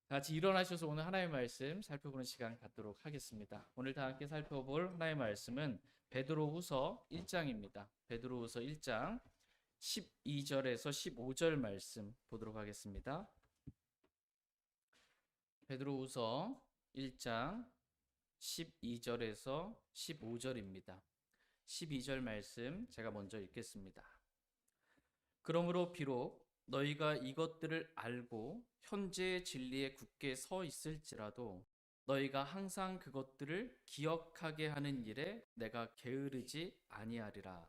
같이 일어나셔서 오늘 하나님의 말씀 살펴보는 시간 갖도록 하겠습니다. 오늘 다 함께 살펴볼 하나님의 말씀은 베드로후서 1장입니다. 베드로후서 1장 12절에서 15절 말씀 보도록 하겠습니다. 베드로후서 1장 12절에서 15절입니다. 12절 말씀 제가 먼저 읽겠습니다. 그러므로 비록 너희가 이것들을 알고 현재의 진리에 굳게 서 있을지라도 너희가 항상 그것들을 기억하게 하는 일에 내가 게으르지 아니하리라.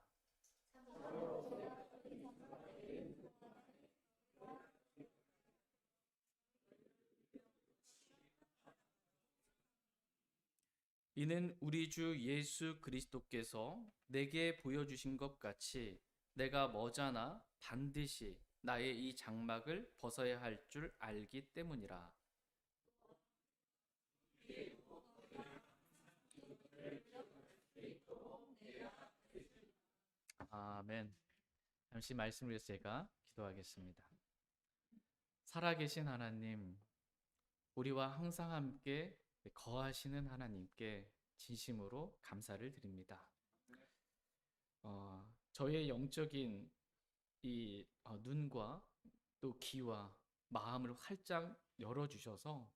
이는 우리 주 예수 그리스도께서 내게 보여주신 것 같이 내가 머지않아 반드시 나의 이 장막을 벗어야 할 줄 알기 때문이라. 아멘. 잠시 말씀을 위해서 제가 기도하겠습니다. 살아계신 하나님, 우리와 항상 함께 거하시는 하나님께 진심으로 감사를 드립니다. 저의 영적인 이 눈과 또 귀와 마음을 활짝 열어주셔서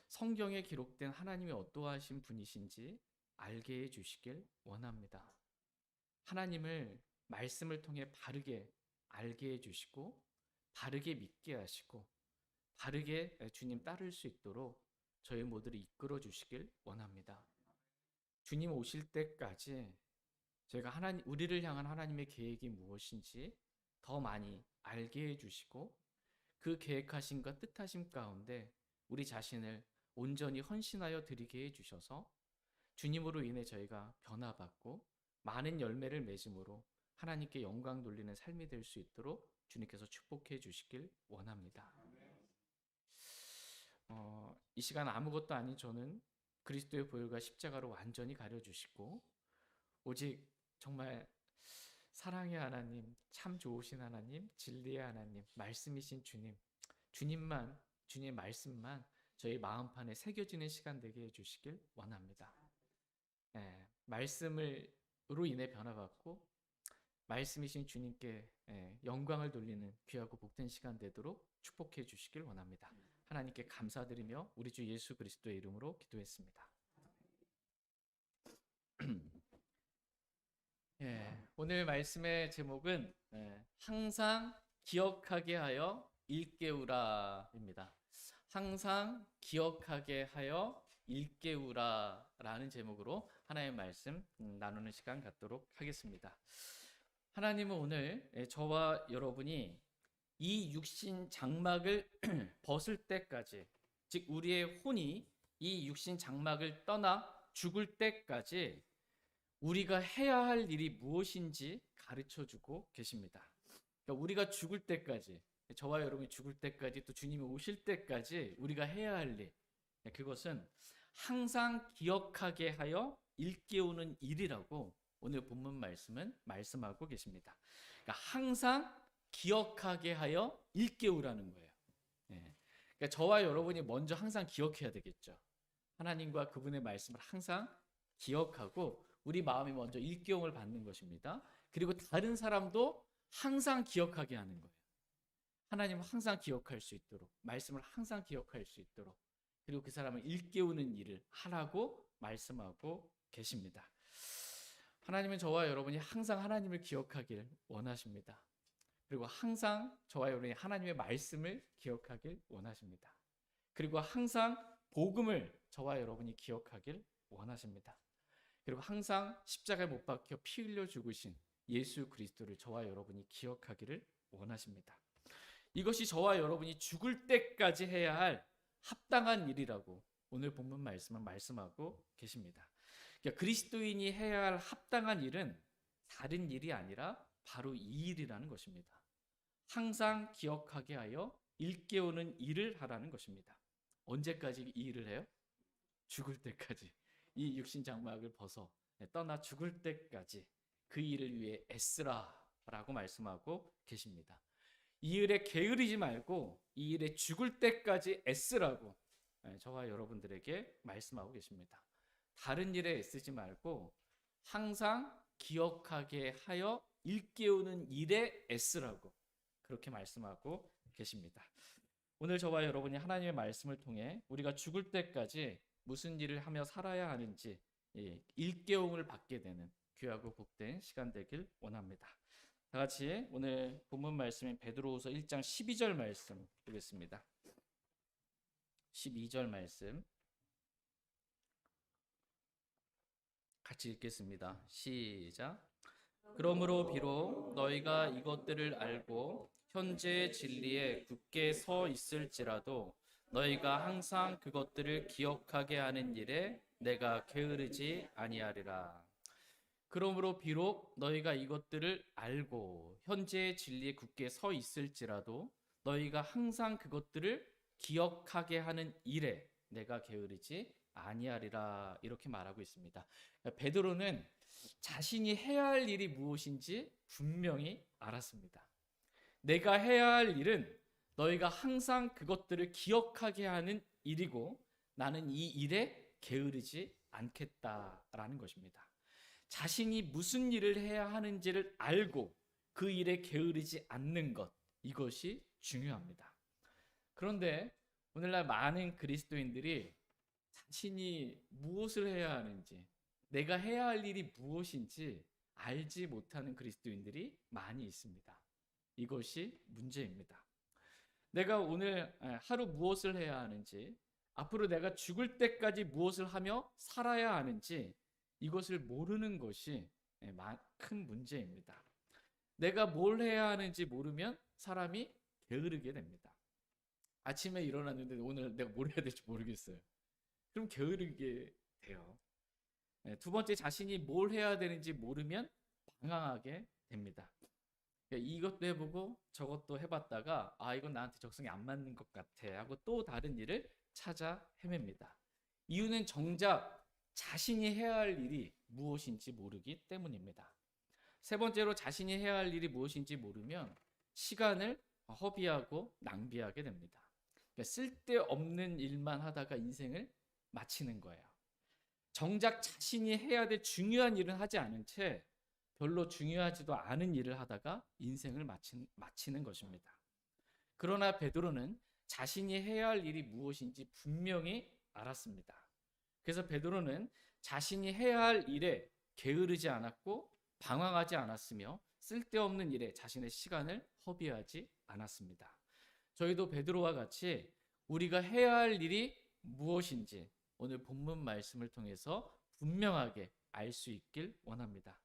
성경에 기록된 하나님이 어떠하신 분이신지 알게 해주시길 원합니다. 하나님을 말씀을 통해 바르게 알게 해주시고 바르게 믿게 하시고 바르게 주님 따를 수 있도록 저희 모두를 이끌어 주시길 원합니다. 주님 오실 때까지 저희가 우리를 향한 하나님의 계획이 무엇인지 더 많이 알게 해주시고 그 계획하심과 뜻하심 가운데 우리 자신을 온전히 헌신하여 드리게 해주셔서 주님으로 인해 저희가 변화받고 많은 열매를 맺음으로 하나님께 영광 돌리는 삶이 될 수 있도록 주님께서 축복해 주시길 원합니다. 이 시간 아무것도 아닌 저는 그리스도의 보혈과 십자가로 완전히 가려주시고 오직 정말 사랑의 하나님, 참 좋으신 하나님, 진리의 하나님, 말씀이신 주님, 주님의 말씀만 저희 마음판에 새겨지는 시간 되게 해주시길 원합니다. 말씀으로 인해 변화받고 말씀이신 주님께 영광을 돌리는 귀하고 복된 시간 되도록 축복해 주시길 원합니다. 하나님께 감사드리며 우리 주 예수 그리스도의 이름으로 기도했습니다. 오늘 말씀의 제목은 항상 기억하게 하여 일깨우라입니다. 항상 기억하게 하여 일깨우라라는 제목으로 하나님의 말씀 나누는 시간 갖도록 하겠습니다. 하나님은 오늘 저와 여러분이 이 육신 장막을 벗을 때까지, 즉 우리의 혼이 이 육신 장막을 떠나 죽을 때까지 우리가 해야 할 일이 무엇인지 가르쳐주고 계십니다. 그러니까 우리가 죽을 때까지, 저와 여러분이 죽을 때까지, 또 주님이 오실 때까지 우리가 해야 할 일, 그것은 항상 기억하게 하여 일깨우는 일이라고 오늘 본문 말씀은 말씀하고 계십니다. 그러니까 항상 기억하게 하여 일깨우라는 거예요. 그러니까 저와 여러분이 먼저 항상 기억해야 되겠죠. 하나님과 그분의 말씀을 항상 기억하고 우리 마음이 먼저 일깨움을 받는 것입니다. 그리고 다른 사람도 항상 기억하게 하는 거예요. 하나님을 항상 기억할 수 있도록, 말씀을 항상 기억할 수 있도록, 그리고 그 사람을 일깨우는 일을 하라고 말씀하고 계십니다. 하나님은 저와 여러분이 항상 하나님을 기억하길 원하십니다. 그리고 항상 저와 여러분이 하나님의 말씀을 기억하길 원하십니다. 그리고 항상 복음을 저와 여러분이 기억하길 원하십니다. 그리고 항상 십자가에 못 박혀 피 흘려 죽으신 예수 그리스도를 저와 여러분이 기억하기를 원하십니다. 이것이 저와 여러분이 죽을 때까지 해야 할 합당한 일이라고 오늘 본문 말씀은 말씀하고 계십니다. 그러니까 그리스도인이 해야 할 합당한 일은 다른 일이 아니라 바로 이 일이라는 것입니다. 항상 기억하게 하여 일깨우는 일을 하라는 것입니다. 언제까지 이 일을 해요? 죽을 때까지. 이 육신 장막을 벗어 떠나 죽을 때까지 그 일을 위해 애쓰라라고 말씀하고 계십니다. 이 일에 게으르지 말고 이 일에 죽을 때까지 애쓰라고 저와 여러분들에게 말씀하고 계십니다. 다른 일에 애쓰지 말고 항상 기억하게 하여 일깨우는 일에 애쓰라고 그렇게 말씀하고 계십니다. 오늘 저와 여러분이 하나님의 말씀을 통해 우리가 죽을 때까지 무슨 일을 하며 살아야 하는지 일깨움을 받게 되는 귀하고 복된 시간 되길 원합니다. 다 같이 오늘 본문 말씀인 베드로후서 1장 12절 말씀 보겠습니다. 12절 말씀 같이 읽겠습니다. 시작. 그러므로 비록 너희가 이것들을 알고 현재의 진리에 굳게 서 있을지라도 너희가 항상 그것들을 기억하게 하는 일에 내가 게으르지 아니하리라. 그러므로 비록 너희가 이것들을 알고 현재의 진리에 굳게 서 있을지라도 너희가 항상 그것들을 기억하게 하는 일에 내가 게으르지 아니하리라 이렇게 말하고 있습니다. 베드로는 자신이 해야 할 일이 무엇인지 분명히 알았습니다. 내가 해야 할 일은 너희가 항상 그것들을 기억하게 하는 일이고 나는 이 일에 게으르지 않겠다라는 것입니다. 자신이 무슨 일을 해야 하는지를 알고 그 일에 게으르지 않는 것, 이것이 중요합니다. 그런데 오늘날 많은 그리스도인들이 자신이 무엇을 해야 하는지, 내가 해야 할 일이 무엇인지 알지 못하는 그리스도인들이 많이 있습니다. 이것이 문제입니다. 내가 오늘 하루 무엇을 해야 하는지, 앞으로 내가 죽을 때까지 무엇을 하며 살아야 하는지 이것을 모르는 것이 큰 문제입니다. 내가 뭘 해야 하는지 모르면 사람이 게으르게 됩니다. 아침에 일어났는데 오늘 내가 뭘 해야 될지 모르겠어요. 그럼 게으르게 돼요. 두 번째, 자신이 뭘 해야 되는지 모르면 방황하게 됩니다. 이것도 해보고 저것도 해봤다가 이건 나한테 적성이 안 맞는 것 같아 하고 또 다른 일을 찾아 헤맵니다. 이유는 정작 자신이 해야 할 일이 무엇인지 모르기 때문입니다. 세 번째로, 자신이 해야 할 일이 무엇인지 모르면 시간을 허비하고 낭비하게 됩니다. 쓸데없는 일만 하다가 인생을 마치는 거예요. 정작 자신이 해야 될 중요한 일은 하지 않은 채 별로 중요하지도 않은 일을 하다가 인생을 마치는 것입니다. 그러나 베드로는 자신이 해야 할 일이 무엇인지 분명히 알았습니다. 그래서 베드로는 자신이 해야 할 일에 게으르지 않았고 방황하지 않았으며 쓸데없는 일에 자신의 시간을 허비하지 않았습니다. 저희도 베드로와 같이 우리가 해야 할 일이 무엇인지 오늘 본문 말씀을 통해서 분명하게 알 수 있길 원합니다.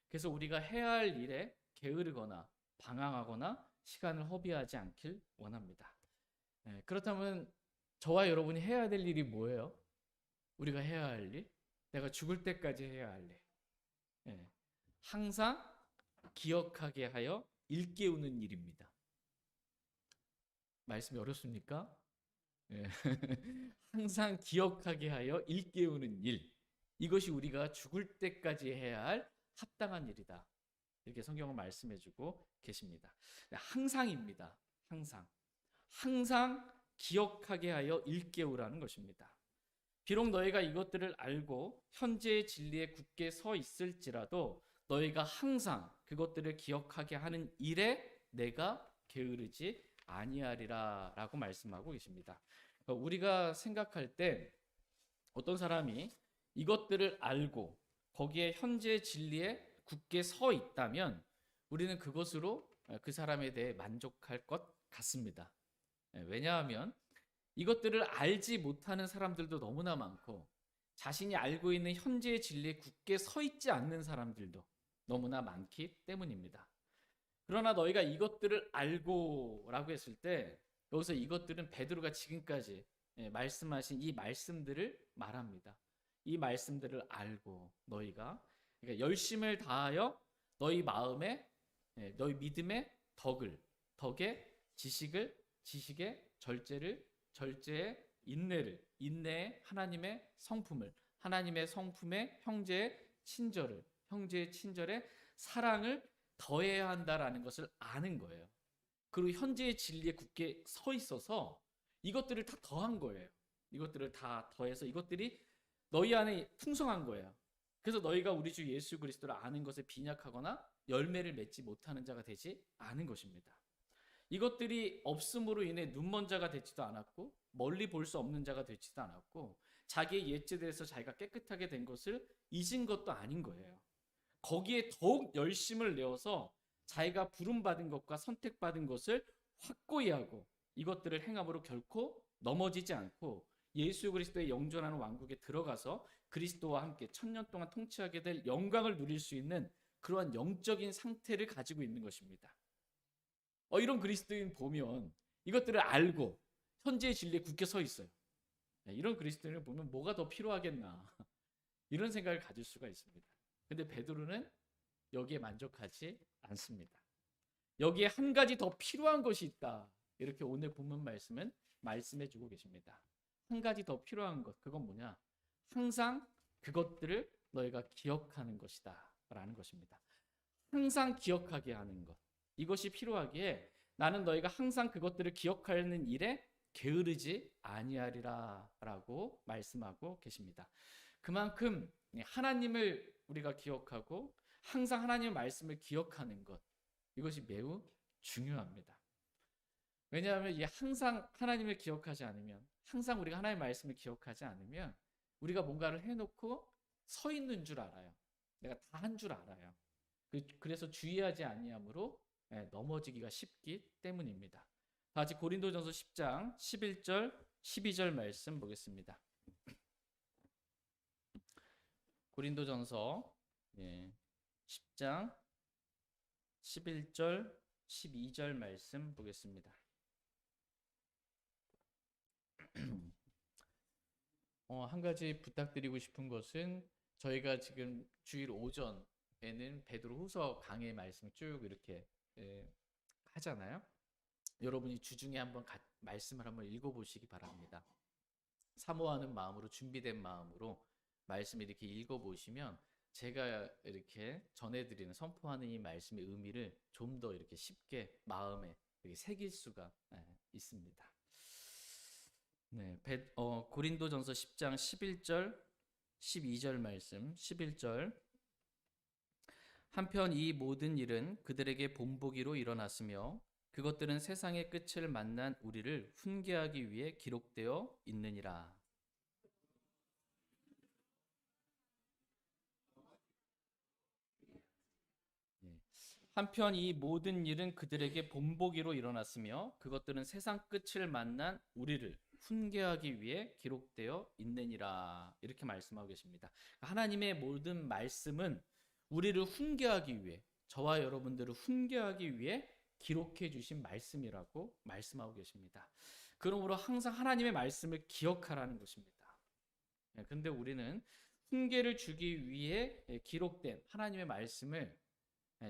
그래서 우리가 해야 할 일에 게으르거나 방황하거나 시간을 허비하지 않길 원합니다. 그렇다면 저와 여러분이 해야 될 일이 뭐예요? 우리가 해야 할 일? 내가 죽을 때까지 해야 할 일. 항상 기억하게 하여 일깨우는 일입니다. 말씀이 어렵습니까? 항상 기억하게 하여 일깨우는 일. 이것이 우리가 죽을 때까지 해야 할 합당한 일이다. 이렇게 성경은 말씀해주고 계십니다. 항상입니다. 항상. 항상 기억하게 하여 일깨우라는 것입니다. 비록 너희가 이것들을 알고 현재의 진리에 굳게 서 있을지라도 너희가 항상 그것들을 기억하게 하는 일에 내가 게으르지 아니하리라 라고 말씀하고 계십니다. 우리가 생각할 때 어떤 사람이 이것들을 알고 거기에 현재의 진리에 굳게 서 있다면 우리는 그것으로 그 사람에 대해 만족할 것 같습니다. 왜냐하면 이것들을 알지 못하는 사람들도 너무나 많고 자신이 알고 있는 현재의 진리에 굳게 서 있지 않는 사람들도 너무나 많기 때문입니다. 그러나 너희가 이것들을 알고 라고 했을 때 여기서 이것들은 베드로가 지금까지 말씀하신 이 말씀들을 말합니다. 이 말씀들을 알고 너희가 그러니까 열심을 다하여 너희 마음에 너희 믿음의 덕에 지식에 절제에 인내에 하나님의 성품에 형제의 친절에 사랑을 더해야 한다라는 것을 아는 거예요. 그리고 현재의 진리에 굳게 서 있어서 이것들을 다 더한 거예요. 이것들을 다 더해서 이것들이 너희 안에 풍성한 거예요. 그래서 너희가 우리 주 예수 그리스도를 아는 것에 빈약하거나 열매를 맺지 못하는 자가 되지 않은 것입니다. 이것들이 없음으로 인해 눈먼 자가 되지도 않았고 멀리 볼 수 없는 자가 되지도 않았고 자기의 옛죄에서 자기가 깨끗하게 된 것을 잊은 것도 아닌 거예요. 거기에 더욱 열심을 내어서 자기가 부름받은 것과 선택받은 것을 확고히 하고 이것들을 행함으로 결코 넘어지지 않고 예수 그리스도의 영존하는 왕국에 들어가서 그리스도와 함께 1000년 동안 통치하게 될 영광을 누릴 수 있는 그러한 영적인 상태를 가지고 있는 것입니다. 이런 그리스도인 보면 이것들을 알고 현재의 진리에 굳게 서 있어요. 이런 그리스도인을 보면 뭐가 더 필요하겠나 이런 생각을 가질 수가 있습니다. 근데 베드로는 여기에 만족하지 않습니다. 여기에 한 가지 더 필요한 것이 있다. 이렇게 오늘 본문 말씀은 말씀해 주고 계십니다. 한 가지 더 필요한 것, 그건 뭐냐? 항상 그것들을 너희가 기억하는 것이다 라는 것입니다. 항상 기억하게 하는 것, 이것이 필요하기에 나는 너희가 항상 그것들을 기억하는 일에 게으르지 아니하리라 라고 말씀하고 계십니다. 그만큼 하나님을 우리가 기억하고 항상 하나님의 말씀을 기억하는 것, 이것이 매우 중요합니다. 왜냐하면 항상 하나님을 기억하지 않으면, 항상 우리가 하나님의 말씀을 기억하지 않으면 우리가 뭔가를 해놓고 서 있는 줄 알아요. 내가 다 한 줄 알아요. 그래서 주의하지 아니함으로 넘어지기가 쉽기 때문입니다. 다 같이 고린도전서 10장 11절 12절 말씀 보겠습니다. 고린도전서 10장 11절 12절 말씀 보겠습니다. 한 가지 부탁드리고 싶은 것은 저희가 지금 주일 오전에는 베드로후서 강의 말씀 쭉 이렇게 하잖아요. 여러분이 주중에 한번 말씀을 한번 읽어보시기 바랍니다. 사모하는 마음으로, 준비된 마음으로 말씀을 이렇게 읽어보시면 제가 이렇게 전해드리는, 선포하는 이 말씀의 의미를 좀 더 이렇게 쉽게 마음에 이렇게 새길 수가 있습니다. 고린도전서 10장 11절 12절 말씀. 11절, 한편 이 모든 일은 그들에게 본보기로 일어났으며 그것들은 세상의 끝을 만난 우리를 훈계하기 위해 기록되어 있느니라. 한편 이 모든 일은 그들에게 본보기로 일어났으며 그것들은 세상 끝을 만난 우리를 훈계하기 위해 기록되어 있느니라. 이렇게 말씀하고 계십니다. 하나님의 모든 말씀은 우리를 훈계하기 위해, 저와 여러분들을 훈계하기 위해 기록해 주신 말씀이라고 말씀하고 계십니다. 그러므로 항상 하나님의 말씀을 기억하라는 것입니다. 그런데 우리는 훈계를 주기 위해 기록된 하나님의 말씀을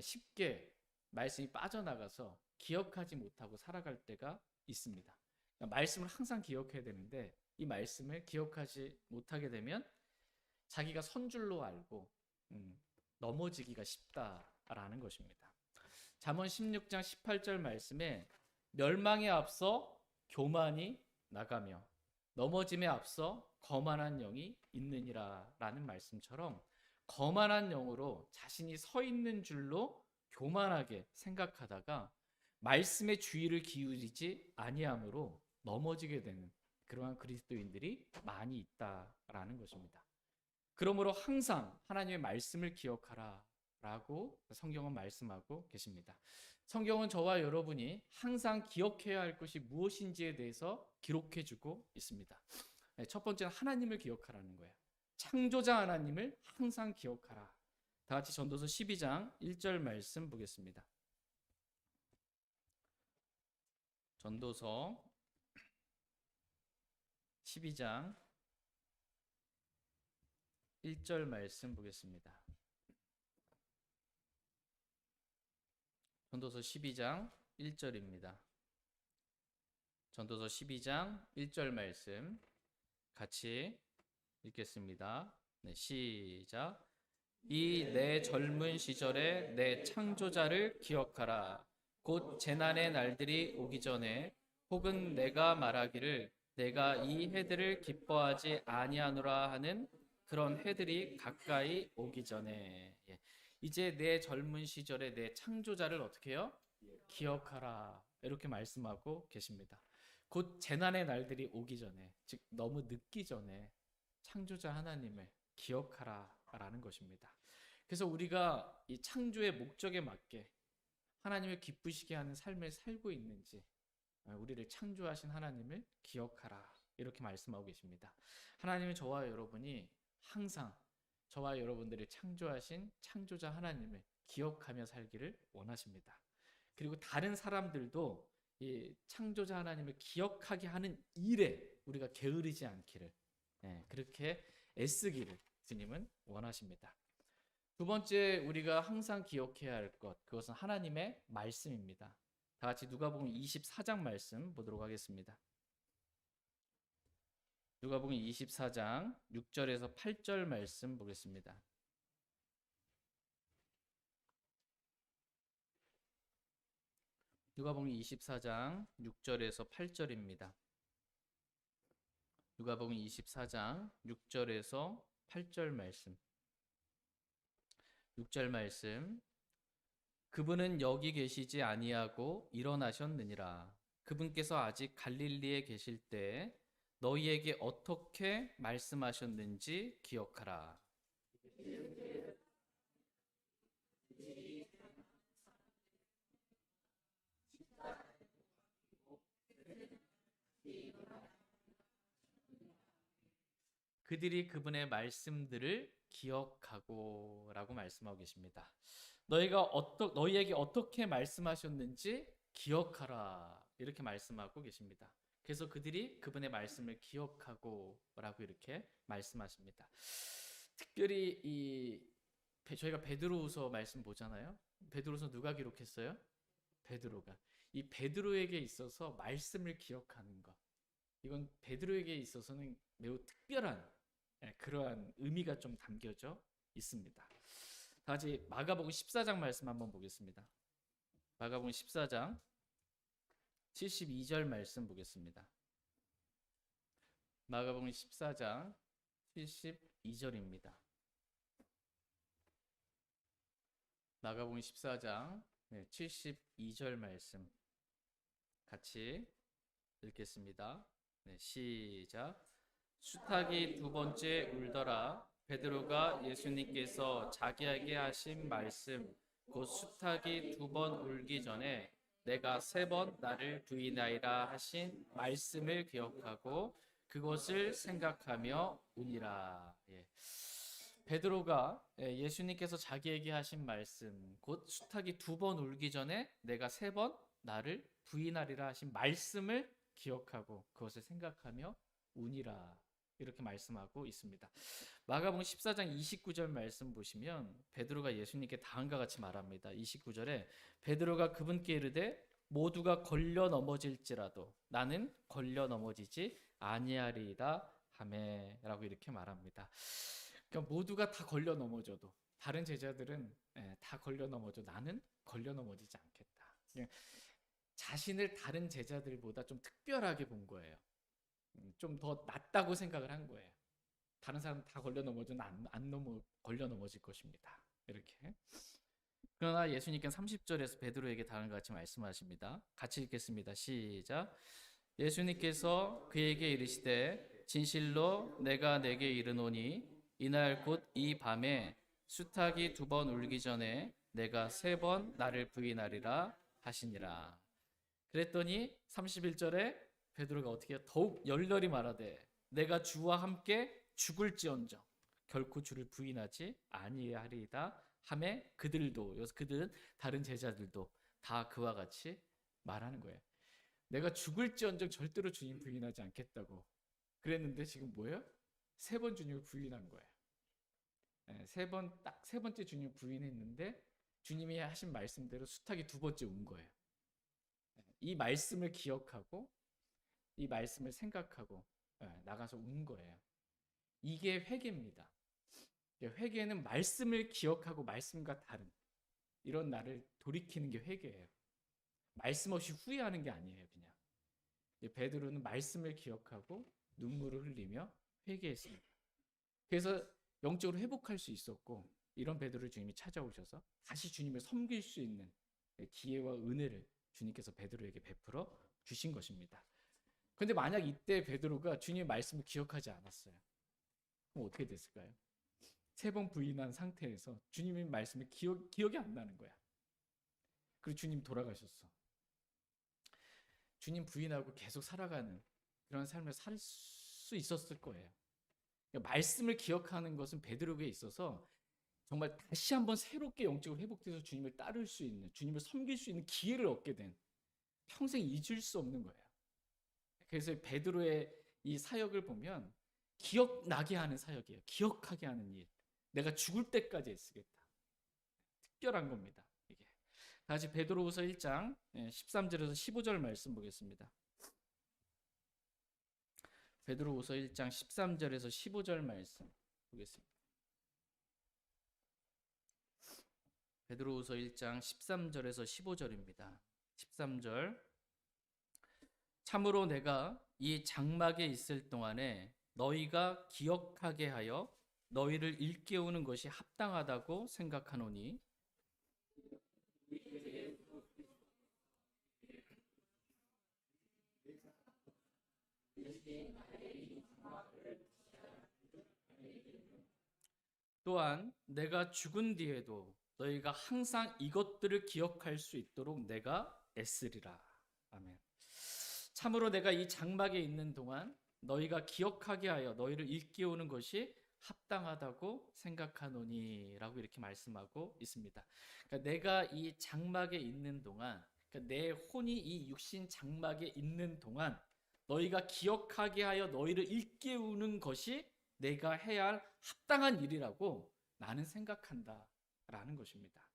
쉽게 말씀이 빠져나가서 기억하지 못하고 살아갈 때가 있습니다. 그러니까 말씀을 항상 기억해야 되는데 이 말씀을 기억하지 못하게 되면 자기가 선 줄로 알고 넘어지기가 쉽다라는 것입니다. 잠언 16장 18절 말씀에 멸망에 앞서 교만이 나가며 넘어짐에 앞서 거만한 영이 있느니라 라는 말씀처럼 거만한 영으로 자신이 서 있는 줄로 교만하게 생각하다가 말씀에 주의를 기울이지 아니함으로 넘어지게 되는 그러한 그리스도인들이 많이 있다라는 것입니다. 그러므로 항상 하나님의 말씀을 기억하라 라고 성경은 말씀하고 계십니다. 성경은 저와 여러분이 항상 기억해야 할 것이 무엇인지에 대해서 기록해주고 있습니다. 첫 번째는 하나님을 기억하라는 거예요. 창조자 하나님을 항상 기억하라. 다 같이 전도서 12장 1절 말씀 보겠습니다. 전도서 12장 1절 말씀 보겠습니다. 전도서 12장 1절입니다. 전도서 12장 1절 말씀 같이 읽겠습니다. 시작. 이 내 젊은 시절에 내 창조자를 기억하라. 곧 재난의 날들이 오기 전에 혹은 내가 말하기를 내가 이 해들을 기뻐하지 아니하노라 하는 그런 해들이 가까이 오기 전에 예. 이제 내 젊은 시절에 내 창조자를 어떻게 해요? 기억하라 이렇게 말씀하고 계십니다. 곧 재난의 날들이 오기 전에 즉 너무 늦기 전에 창조자 하나님을 기억하라라는 것입니다. 그래서 우리가 이 창조의 목적에 맞게 하나님을 기쁘시게 하는 삶을 살고 있는지 우리를 창조하신 하나님을 기억하라 이렇게 말씀하고 계십니다. 하나님은 저와 여러분이 항상 저와 여러분들을 창조하신 창조자 하나님을 기억하며 살기를 원하십니다. 그리고 다른 사람들도 이 창조자 하나님을 기억하게 하는 일에 우리가 게으르지 않기를 그렇게 애쓰기를 주님은 원하십니다. 두 번째 우리가 항상 기억해야 할 것, 그것은 하나님의 말씀입니다. 다 같이 누가복음 24장 말씀 보도록 하겠습니다. 누가복음 24장 6절에서 8절 말씀 보겠습니다. 누가복음 24장 6절에서 8절입니다. 누가복음 24장 6절에서 8절 말씀. 6절 말씀. 그분은 여기 계시지 아니하고 일어나셨느니라. 그분께서 아직 갈릴리에 계실 때 너희에게 어떻게 말씀하셨는지 기억하라. 그들이 그분의 말씀들을 기억하고라고 말씀하고 계십니다. 너희에게 어떻게 말씀하셨는지 기억하라 이렇게 말씀하고 계십니다. 그래서 그들이 그분의 말씀을 기억하고라고 이렇게 말씀하십니다. 특별히 저희가 베드로후서 말씀 보잖아요. 베드로후서 누가 기록했어요? 베드로가. 이 베드로에게 있어서 말씀을 기억하는 것. 이건 베드로에게 있어서는 매우 특별한 그러한 의미가 좀 담겨져 있습니다. 다 같이 마가복음 14장 말씀 한번 보겠습니다. 마가복음 14장 72절 말씀 보겠습니다. 마가복음 14장 72절입니다. 마가복음 14장 72절 말씀 같이 읽겠습니다. 시작. 수탉이 두 번째 울더라. 베드로가 예수님께서 자기에게 하신 말씀 곧 수탉이 두 번 울기 전에 내가 세 번 나를 부인하리라 하신 말씀을 기억하고 그것을 생각하며 우니라. 베드로가 예수님께서 자기에게 하신 말씀 곧 수탉이 두 번 울기 전에 내가 세 번 나를 부인하리라 하신 말씀을 기억하고 그것을 생각하며 우니라 이렇게 말씀하고 있습니다. 마가복음 14장 29절 말씀 보시면 베드로가 예수님께 다음과 같이 말합니다. 29절에 베드로가 그분께 이르되 모두가 걸려 넘어질지라도 나는 걸려 넘어지지 아니하리이다 하매라고 이렇게 말합니다. 그러니까 모두가 다 걸려 넘어져도 다른 제자들은 다 걸려 넘어져 나는 걸려 넘어지지 않겠다. 자신을 다른 제자들보다 좀 특별하게 본 거예요. 좀 더 낫다고 생각을 한 거예요. 다른 사람 다 걸려 넘어져도 안 걸려 넘어질 것입니다. 이렇게. 그러나 예수님께서 30절에서 베드로에게 다음과 같이 말씀하십니다. 같이 읽겠습니다. 시작. 예수님께서 그에게 이르시되 진실로 내가 내게 이르노니 이날 곧 이 밤에 수탉이 두 번 울기 전에 내가 세 번 나를 부인하리라 하시니라. 그랬더니 31절에 베드로가 어떻게 해요? 더욱 열렬히 말하되 내가 주와 함께 죽을지언정 결코 주를 부인하지 아니하리이다 하매 그들도 여기서 그들은 다른 제자들도 다 그와 같이 말하는 거예요. 내가 죽을지언정 절대로 주님 부인하지 않겠다고 그랬는데 지금 뭐예요? 세 번 주님을 부인한 거예요. 딱 세 번째 주님을 부인했는데 주님이 하신 말씀대로 수탉이 두 번째 운 거예요. 이 말씀을 기억하고 이 말씀을 생각하고 나가서 운 거예요. 이게 회개입니다. 회개는 말씀을 기억하고 말씀과 다른 이런 나를 돌이키는 게 회개예요. 말씀 없이 후회하는 게 아니에요. 그냥 베드로는 말씀을 기억하고 눈물을 흘리며 회개했습니다. 그래서 영적으로 회복할 수 있었고, 이런 베드로를 주님이 찾아오셔서 다시 주님을 섬길 수 있는 기회와 은혜를 주님께서 베드로에게 베풀어 주신 것입니다. 그런데 만약 이때 베드로가 주님의 말씀을 기억하지 않았어요. 그럼 어떻게 됐을까요? 3번 부인한 상태에서 주님의 말씀이 기억이 안 나는 거야. 그리고 주님 돌아가셨어. 주님 부인하고 계속 살아가는 그런 삶을 살 수 있었을 거예요. 그러니까 말씀을 기억하는 것은 베드로에게 있어서 정말 다시 한번 새롭게 영적으로 회복돼서 주님을 따를 수 있는, 주님을 섬길 수 있는 기회를 얻게 된, 평생 잊을 수 없는 거예요. 그래서 베드로의 이 사역을 보면 기억나게 하는 사역이에요. 기억하게 하는 일. 내가 죽을 때까지 애쓰겠다. 특별한 겁니다. 이게. 다시 베드로후서 1장 13절에서 15절 말씀 보겠습니다. 베드로후서 1장 13절에서 15절 말씀 보겠습니다. 베드로후서 1장 13절에서 15절입니다. 13절. 참으로 내가 이 장막에 있을 동안에 너희가 기억하게 하여 너희를 일깨우는 것이 합당하다고 생각하노니, 또한 내가 죽은 뒤에도 너희가 항상 이것들을 기억할 수 있도록 내가 애쓰리라. 아멘. 참으로 내가 이 장막에 있는 동안 너희가 기억하게 하여 너희를 일깨우는 것이 합당하다고 생각하노니 라고 이렇게 말씀하고 있습니다. 그러니까 내가 이 장막에 있는 동안, 그러니까 내 혼이 이 육신 장막에 있는 동안 너희가 기억하게 하여 너희를 일깨우는 것이 내가 해야 할 합당한 일이라고 나는 생각한다 라는 것입니다.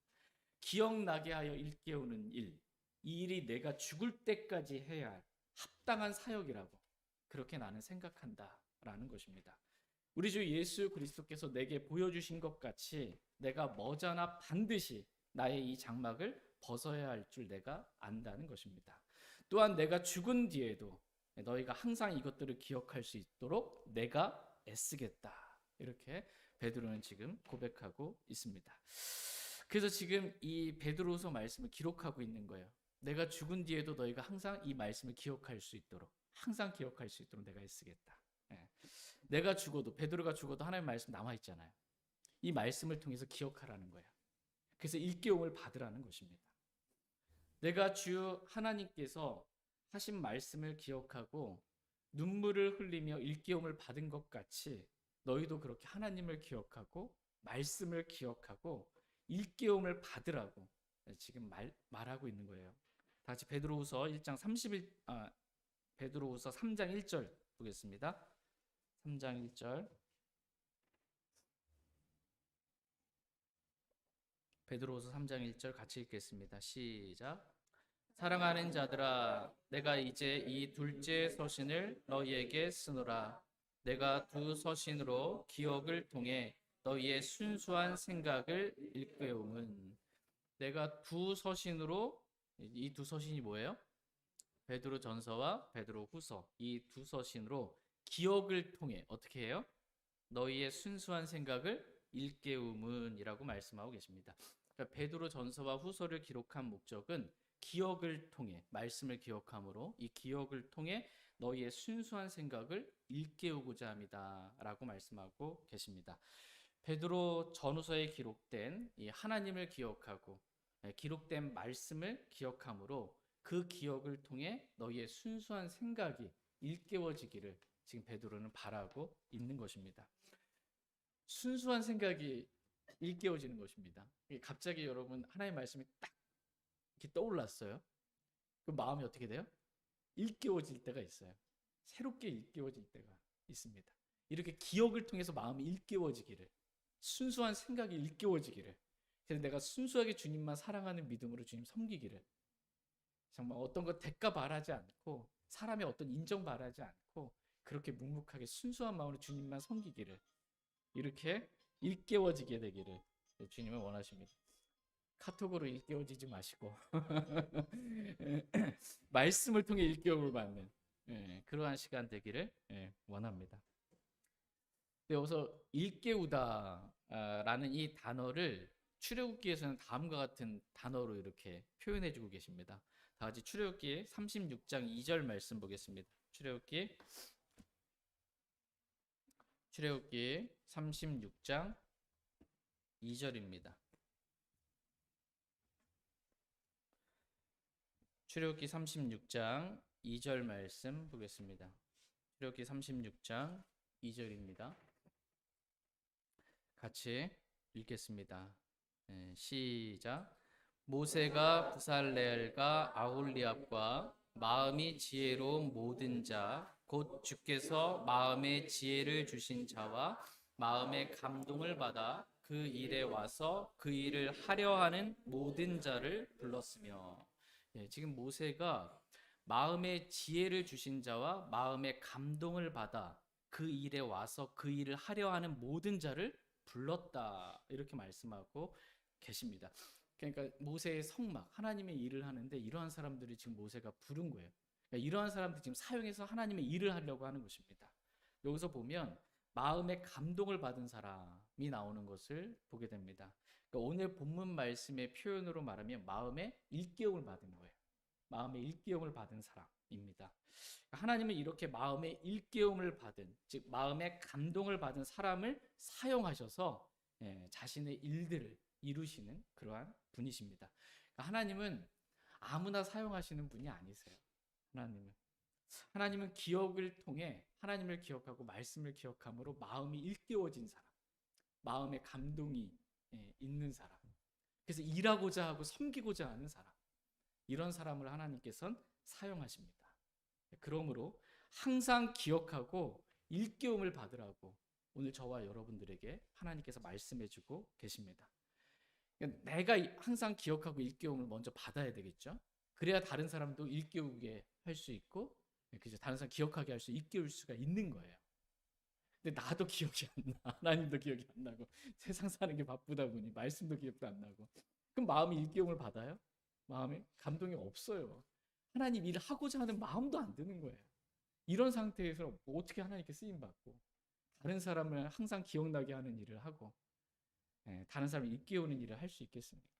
기억나게 하여 일깨우는 일, 이 일이 내가 죽을 때까지 해야 할 합당한 사역이라고 그렇게 나는 생각한다 라는 것입니다. 우리 주 예수 그리스도께서 내게 보여주신 것 같이 내가 머지않아 반드시 나의 이 장막을 벗어야 할 줄 내가 안다는 것입니다. 또한 내가 죽은 뒤에도 너희가 항상 이것들을 기억할 수 있도록 내가 애쓰겠다. 이렇게 베드로는 지금 고백하고 있습니다. 그래서 지금 이 베드로서 말씀을 기록하고 있는 거예요. 내가 죽은 뒤에도 너희가 항상 이 말씀을 기억할 수 있도록, 항상 기억할 수 있도록 내가 애쓰겠다. 내가 죽어도, 베드로가 죽어도 하나님의 말씀 남아 있잖아요. 이 말씀을 통해서 기억하라는 거예요. 그래서 일깨움을 받으라는 것입니다. 내가 주 하나님께서 하신 말씀을 기억하고 눈물을 흘리며 일깨움을 받은 것 같이 너희도 그렇게 하나님을 기억하고 말씀을 기억하고 일깨움을 받으라고 지금 말하고 있는 거예요. 다시 베드로후서 1장 베드로후서 3장 1절 보겠습니다. 3장 1절. 베드로후서 3장 1절 같이 읽겠습니다. 시작. 사랑하는 자들아, 내가 이제 이 둘째 서신을 너희에게 쓰노라. 내가 두 서신으로 기억을 통해 너희의 순수한 생각을 일깨움은. 내가 두 서신으로, 이 두 서신이 뭐예요? 베드로 전서와 베드로 후서, 이 두 서신으로 기억을 통해 어떻게 해요? 너희의 순수한 생각을 일깨움은이라고 말씀하고 계십니다. 그러니까 베드로 전서와 후서를 기록한 목적은 기억을 통해, 말씀을 기억함으로 이 기억을 통해 너희의 순수한 생각을 일깨우고자 합니다 라고 말씀하고 계십니다. 베드로 전후서에 기록된 이 하나님을 기억하고 기록된 말씀을 기억함으로 그 기억을 통해 너희의 순수한 생각이 일깨워지기를 지금 베드로는 바라고 있는 것입니다. 순수한 생각이 일깨워지는 것입니다. 갑자기 여러분 하나님의 말씀이 딱 이렇게 떠올랐어요. 그 마음이 어떻게 돼요? 일깨워질 때가 있어요. 새롭게 일깨워질 때가 있습니다. 이렇게 기억을 통해서 마음이 일깨워지기를, 순수한 생각이 일깨워지기를, 그래서 내가 순수하게 주님만 사랑하는 믿음으로 주님 섬기기를, 정말 어떤 것 대가 바라지 않고 사람의 어떤 인정 바라지 않고 그렇게 묵묵하게 순수한 마음으로 주님만 섬기기를, 이렇게 일깨워지게 되기를 주님은 원하십니다. 카톡으로 일깨워지지 마시고 말씀을 통해 일깨움을 받는 그러한 시간 되기를 원합니다. 여기서 일깨우다라는 이 단어를 출애굽기에서는 다음과 같은 단어로 이렇게 표현해주고 계십니다. 다 같이 출애굽기 36장 2절 말씀 보겠습니다. 출애굽기 36장 2절입니다. 출애굽기 36장 2절 말씀 보겠습니다. 출애굽기 36장 2절입니다. 같이 읽겠습니다. 시작. 모세가 부살레엘과 아홀리압과 마음이 지혜로운 모든 자 곧 주께서 마음에 지혜를 주신 자와 마음에 감동을 받아 그 일에 와서 그 일을 하려 하는 모든 자를 불렀으며. 지금 모세가 마음에 지혜를 주신 자와 마음에 감동을 받아 그 일에 와서 그 일을 하려 하는 모든 자를 불렀다, 이렇게 말씀하고 계십니다. 그러니까 모세의 성막, 하나님의 일을 하는데 이러한 사람들이 지금 모세가 부른 거예요. 그러니까 이러한 사람들이 지금 사용해서 하나님의 일을 하려고 하는 것입니다. 여기서 보면 마음에 감동을 받은 사람이 나오는 것을 보게 됩니다. 그러니까 오늘 본문 말씀의 표현으로 말하면 마음에 일깨움을 받은 거예요. 마음에 일깨움을 받은 사람입니다. 하나님은 이렇게 마음에 일깨움을 받은, 즉 마음에 감동을 받은 사람을 사용하셔서 자신의 일들을 이루시는 그러한 분이십니다. 하나님은 아무나 사용하시는 분이 아니세요. 하나님은 기억을 통해 하나님을 기억하고 말씀을 기억함으로 마음이 일깨워진 사람, 마음에 감동이 있는 사람, 그래서 일하고자 하고 섬기고자 하는 사람, 이런 사람을 하나님께서는 사용하십니다. 그러므로 항상 기억하고 일깨움을 받으라고 오늘 저와 여러분들에게 하나님께서 말씀해주고 계십니다. 내가 항상 기억하고 일깨움을 먼저 받아야 되겠죠. 그래야 다른 사람도 일깨우게 할 수 있고, 그죠? 다른 사람 기억하게 할 수, 일깨울 수가 있는 거예요. 근데 나도 기억이 안 나, 하나님도 기억이 안 나고, 세상 사는 게 바쁘다 보니 말씀도 기억도 안 나고, 그럼 마음이 일깨움을 받아요? 마음에 감동이 없어요. 하나님 일을 하고자 하는 마음도 안 드는 거예요. 이런 상태에서 어떻게 하나님께 쓰임 받고 다른 사람을 항상 기억나게 하는 일을 하고 다른 사람을 일깨우는 일을 할 수 있겠습니까?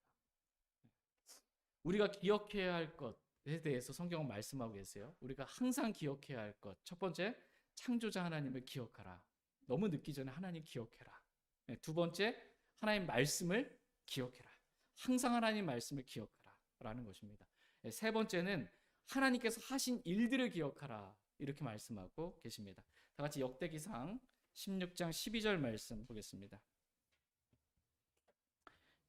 우리가 기억해야 할 것에 대해서 성경은 말씀하고 계세요. 우리가 항상 기억해야 할 것. 첫 번째, 창조자 하나님을 기억하라. 너무 늦기 전에 하나님 기억해라. 두 번째, 하나님 말씀을 기억해라. 항상 하나님 말씀을 기억하라 라는 것입니다. 세 번째는 하나님께서 하신 일들을 기억하라, 이렇게 말씀하고 계십니다. 다 같이 역대기상 16장 12절 말씀 보겠습니다.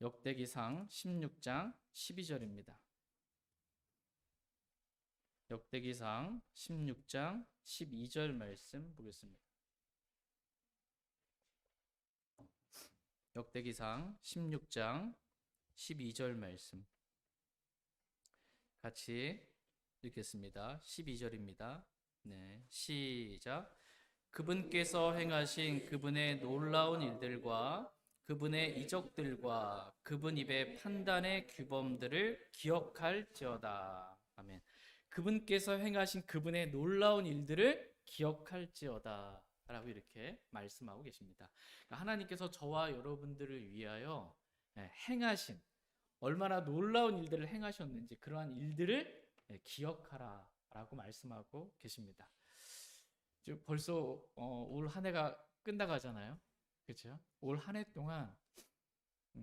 역대기상 16장 12절입니다. 역대기상 16장 12절 말씀 보겠습니다. 역대기상 16장 12절 말씀 같이 읽겠습니다. 12절입니다. 네, 시작. 그분께서 행하신 그분의 놀라운 일들과 그분의 이적들과 그분 입의 판단의 규범들을 기억할지어다. 아멘. 그분께서 행하신 그분의 놀라운 일들을 기억할지어다 라고 이렇게 말씀하고 계십니다. 하나님께서 저와 여러분들을 위하여 행하신, 얼마나 놀라운 일들을 행하셨는지 그러한 일들을 기억하라 라고 말씀하고 계십니다. 벌써 올 한 해가 끝나가잖아요. 그렇죠? 올 한 해 동안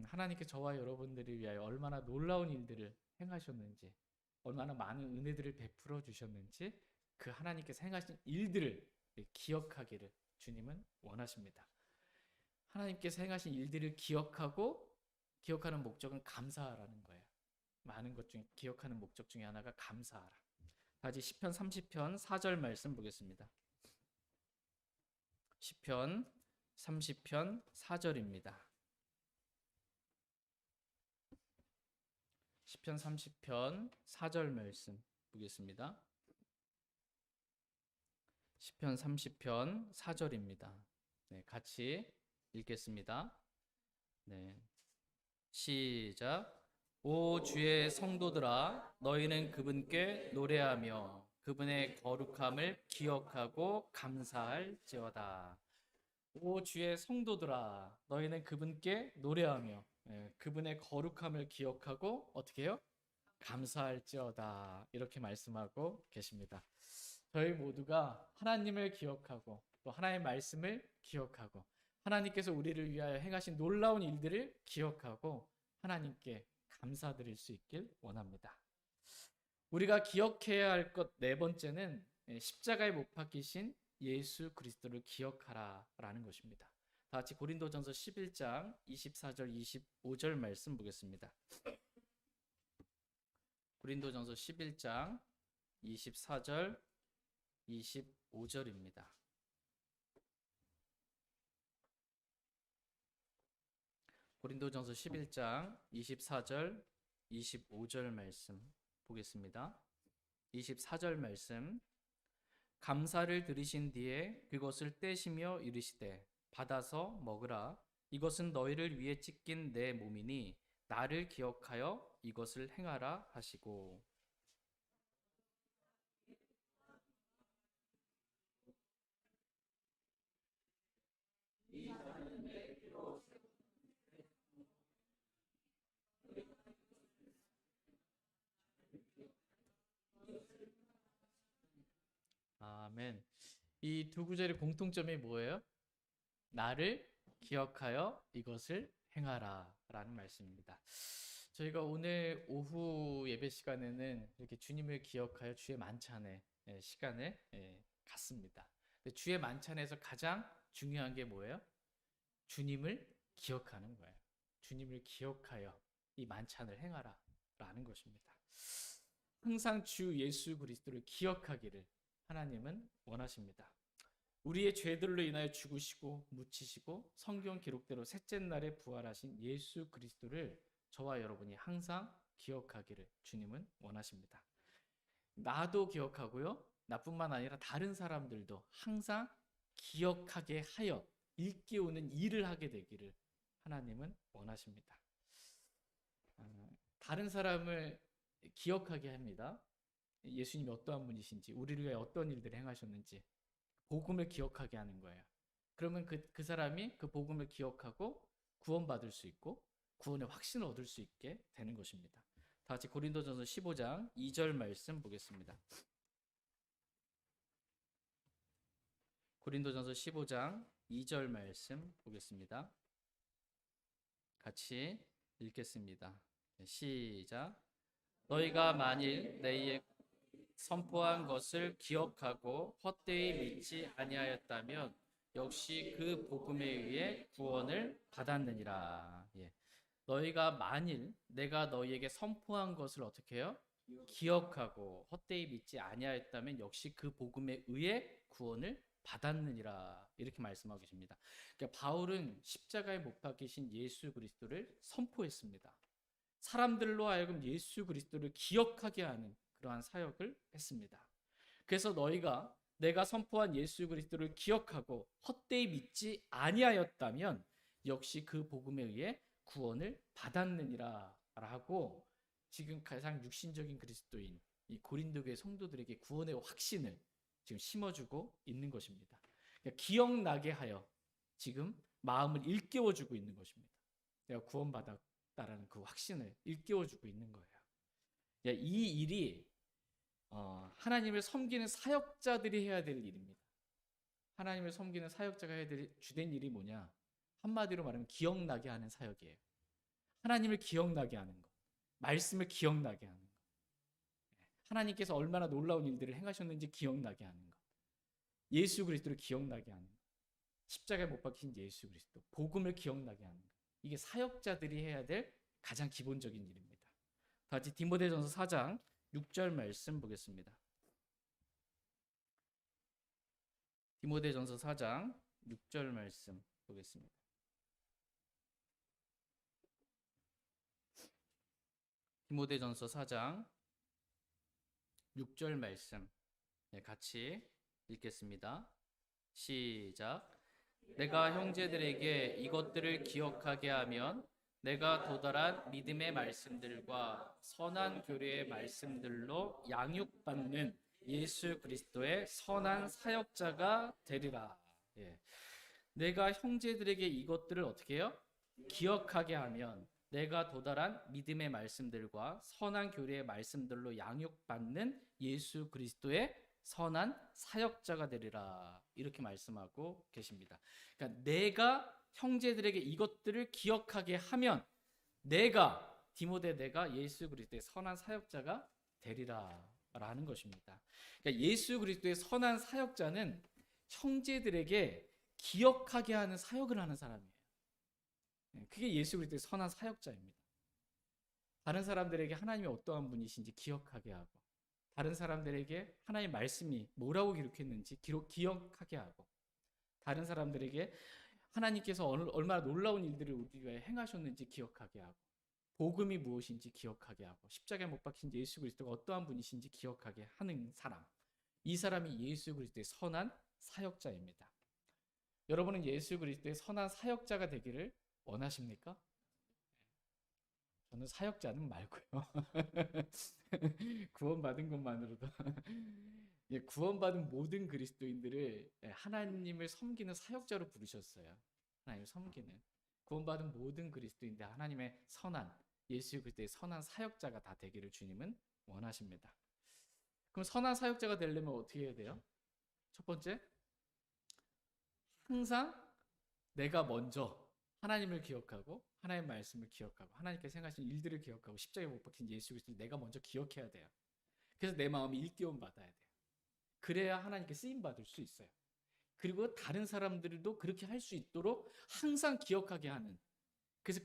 하나님께 저와 여러분들을 위하여 얼마나 놀라운 일들을 행하셨는지, 얼마나 많은 은혜들을 베풀어 주셨는지 그 하나님께서 행하신 일들을 기억하기를 주님은 원하십니다. 하나님께서 행하신 일들을 기억하는 목적은 감사라는 거예요. 많은 것 중에 기억하는 목적 중에 하나가 감사하라. 다시 시편 30편 4절 말씀 보겠습니다. 시편 30편 4절입니다. 시편 30편 4절 말씀 보겠습니다. 시편 30편 4절입니다. 네, 같이 읽겠습니다. 네, 시작. 오 주의 성도들아 너희는 그분께 노래하며 그분의 거룩함을 기억하고 감사할지어다. 오 주의 성도들아 너희는 그분께 노래하며 그분의 거룩함을 기억하고 어떻게 해요? 감사할지어다. 이렇게 말씀하고 계십니다. 저희 모두가 하나님을 기억하고 또 하나님의 말씀을 기억하고 하나님께서 우리를 위하여 행하신 놀라운 일들을 기억하고 하나님께 감사드릴 수 있길 원합니다. 우리가 기억해야 할 것 네 번째는 십자가에 못 박히신 예수 그리스도를 기억하라라는 것입니다. 다 같이 고린도전서 11장 24절 25절 말씀 보겠습니다. 고린도전서 11장 24절 25절입니다. 고린도전서 11장 24절 25절 말씀 보겠습니다. 24절 말씀. 감사를 드리신 뒤에 그것을 떼시며 이르시되 받아서 먹으라. 이것은 너희를 위해 찢긴 내 몸이니 나를 기억하여 이것을 행하라 하시고. 아멘. 이 두 구절의 공통점이 뭐예요? 나를 기억하여 이것을 행하라 라는 말씀입니다. 저희가 오늘 오후 예배 시간에는 이렇게 주님을 기억하여 주의 만찬의 시간을 갖습니다. 주의 만찬에서 가장 중요한 게 뭐예요? 주님을 기억하는 거예요. 주님을 기억하여 이 만찬을 행하라 라는 것입니다. 항상 주 예수 그리스도를 기억하기를 하나님은 원하십니다. 우리의 죄들로 인하여 죽으시고 묻히시고 성경 기록대로 셋째 날에 부활하신 예수 그리스도를 저와 여러분이 항상 기억하기를 주님은 원하십니다. 나도 기억하고요. 나뿐만 아니라 다른 사람들도 항상 기억하게 하여 일깨우는 일을 하게 되기를 하나님은 원하십니다. 다른 사람을 기억하게 합니다. 예수님이 어떠한 분이신지, 우리를 위해 어떤 일들을 행하셨는지 복음을 기억하게 하는 거예요. 그러면 그 사람이 그 복음을 기억하고 구원받을 수 있고 구원의 확신을 얻을 수 있게 되는 것입니다. 다 같이 고린도전서 15장 2절 말씀 보겠습니다. 고린도전서 15장 2절 말씀 보겠습니다. 같이 읽겠습니다. 시작. 너희가 만일 내게 선포한 것을 기억하고 헛되이 믿지 아니하였다면 역시 그 복음에 의해 구원을 받았느니라. 너희가 만일 내가 너희에게 선포한 것을 어떻게 해요? 기억하고 헛되이 믿지 아니하였다면 역시 그 복음에 의해 구원을 받았느니라. 이렇게 말씀하고 계십니다. 그러니까 바울은 십자가에 못 박히신 예수 그리스도를 선포했습니다. 사람들로 하여금 예수 그리스도를 기억하게 하는 그러한 사역을 했습니다. 그래서 너희가 내가 선포한 예수 그리스도를 기억하고 헛되이 믿지 아니하였다면 역시 그 복음에 의해 구원을 받았느니라 라고 지금 가장 육신적인 그리스도인 이 고린도 교회 성도들에게 구원의 확신을 지금 심어주고 있는 것입니다. 그러니까 기억나게 하여 지금 마음을 일깨워주고 있는 것입니다. 내가 구원받았다라는 그 확신을 일깨워주고 있는 거예요. 이 일이 하나님을 섬기는 사역자들이 해야 될 일입니다. 하나님을 섬기는 사역자가 해야 될 주된 일이 뭐냐? 한마디로 말하면 기억나게 하는 사역이에요. 하나님을 기억나게 하는 것, 말씀을 기억나게 하는 것, 하나님께서 얼마나 놀라운 일들을 행하셨는지 기억나게 하는 것, 예수 그리스도를 기억나게 하는 것, 십자가에 못 박힌 예수 그리스도, 복음을 기억나게 하는 것, 이게 사역자들이 해야 될 가장 기본적인 일입니다. 다 같이 디모데전서 4장 6절 말씀 보겠습니다. 디모데전서 4장 6절 말씀 보겠습니다. 디모데전서 4장 6절 말씀 같이 읽겠습니다. 시작. 내가 형제들에게 이것들을 기억하게 하면 내가 도달한 믿음의 말씀들과 선한 교리의 말씀들로 양육받는 예수 그리스도의 선한 사역자가 되리라. 예. 내가 형제들에게 이것들을 어떻게 해요? 기억하게 하면 내가 도달한 믿음의 말씀들과 선한 교리의 말씀들로 양육받는 예수 그리스도의 선한 사역자가 되리라. 이렇게 말씀하고 계십니다. 그러니까 내가 형제들에게 이것들을 기억하게 하면 디모데 내가 예수 그리스도의 선한 사역자가 되리라 라는 것입니다. 그러니까 예수 그리스도의 선한 사역자는 형제들에게 기억하게 하는 사역을 하는 사람이에요. 그게 예수 그리스도의 선한 사역자입니다. 다른 사람들에게 하나님이 어떠한 분이신지 기억하게 하고, 다른 사람들에게 하나님의 말씀이 뭐라고 기록했는지 기억하게 하고, 다른 사람들에게 하나님께서 얼마나 놀라운 일들을 우리 위해 행하셨는지 기억하게 하고, 복음이 무엇인지 기억하게 하고, 십자가에 못 박힌 예수 그리스도가 어떠한 분이신지 기억하게 하는 사람, 이 사람이 예수 그리스도의 선한 사역자입니다. 여러분은 예수 그리스도의 선한 사역자가 되기를 원하십니까? 저는 사역자는 말고요. 구원받은 것만으로도 구원받은 모든 그리스도인들을 하나님을 섬기는 사역자로 부르셨어요. 하나님을 섬기는 구원받은 모든 그리스도인들 하나님의 선한 예수 그리스도의 선한 사역자가 다 되기를 주님은 원하십니다. 그럼 선한 사역자가 되려면 어떻게 해야 돼요? 첫 번째, 항상 내가 먼저 하나님을 기억하고 하나님의 말씀을 기억하고 하나님께서 생각하신 일들을 기억하고 십자가에 못 박힌 예수 그리스도를 내가 먼저 기억해야 돼요. 그래서 내 마음이 일깨움 받아야 돼요. 그래야 하나님께 쓰임 받을 수 있어요. 그리고 다른 사람들도 그렇게 할 수 있도록 항상 기억하게 하는, 그래서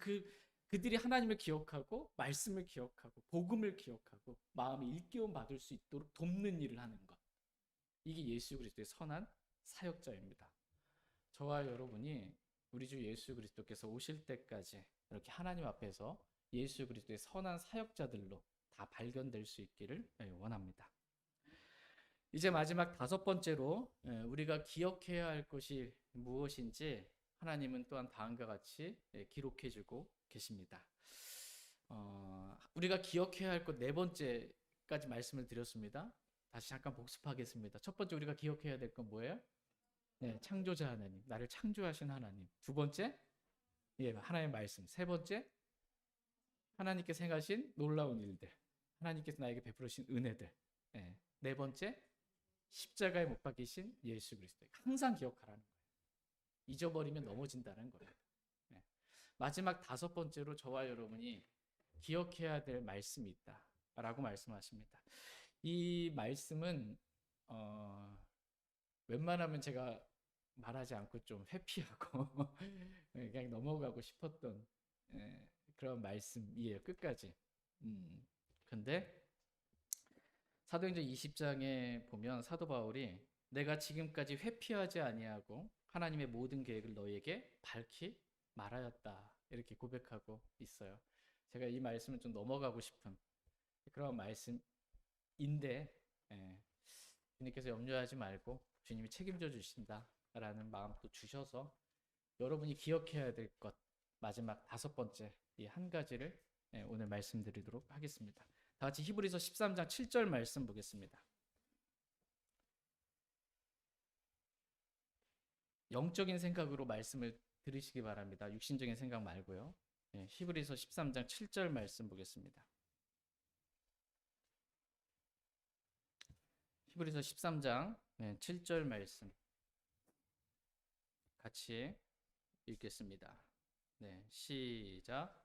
그들이 하나님을 기억하고 말씀을 기억하고 복음을 기억하고 마음이 일깨움 받을 수 있도록 돕는 일을 하는 것, 이게 예수 그리스도의 선한 사역자입니다. 저와 여러분이 우리 주 예수 그리스도께서 오실 때까지 이렇게 하나님 앞에서 예수 그리스도의 선한 사역자들로 다 발견될 수 있기를 원합니다. 이제 마지막 다섯 번째로 우리가 기억해야 할 것이 무엇인지 하나님은 또한 다음과 같이 기록해주고 계십니다. 우리가 기억해야 할 것 네 번째까지 말씀을 드렸습니다. 다시 잠깐 복습하겠습니다. 첫 번째 우리가 기억해야 될 건 뭐예요? 네, 창조자 하나님, 나를 창조하신 하나님. 두 번째, 하나님의 말씀. 세 번째, 하나님께서 행하신 놀라운 일들, 하나님께서 나에게 베풀으신 은혜들. 네 번째, 십자가에 못 박히신 예수 그리스도. 항상 기억하라는 거예요. 잊어버리면 넘어진다는 거예요. 마지막 다섯 번째로 저와 여러분이 기억해야 될 말씀이 있다라고 말씀하십니다. 이 말씀은 웬만하면 제가 말하지 않고 좀 회피하고 그냥 넘어가고 싶었던 그런 말씀이에요. 끝까지. 근데 사도행전 20장에 보면 사도 바울이 내가 지금까지 회피하지 아니하고 하나님의 모든 계획을 너희에게 밝히 말하였다, 이렇게 고백하고 있어요. 제가 이 말씀을 좀 넘어가고 싶은 그런 말씀인데 주님께서 염려하지 말고 주님이 책임져 주신다라는 마음도 주셔서 여러분이 기억해야 될 것 마지막 다섯 번째 이 한 가지를 오늘 말씀드리도록 하겠습니다. 다 같이 히브리서 13장 7절 말씀 보겠습니다. 영적인 생각으로 말씀을 들으시기 바랍니다. 육신적인 생각 말고요. 히브리서 13장 7절 말씀 보겠습니다. 히브리서 13장 7절 말씀 같이 읽겠습니다. 시작.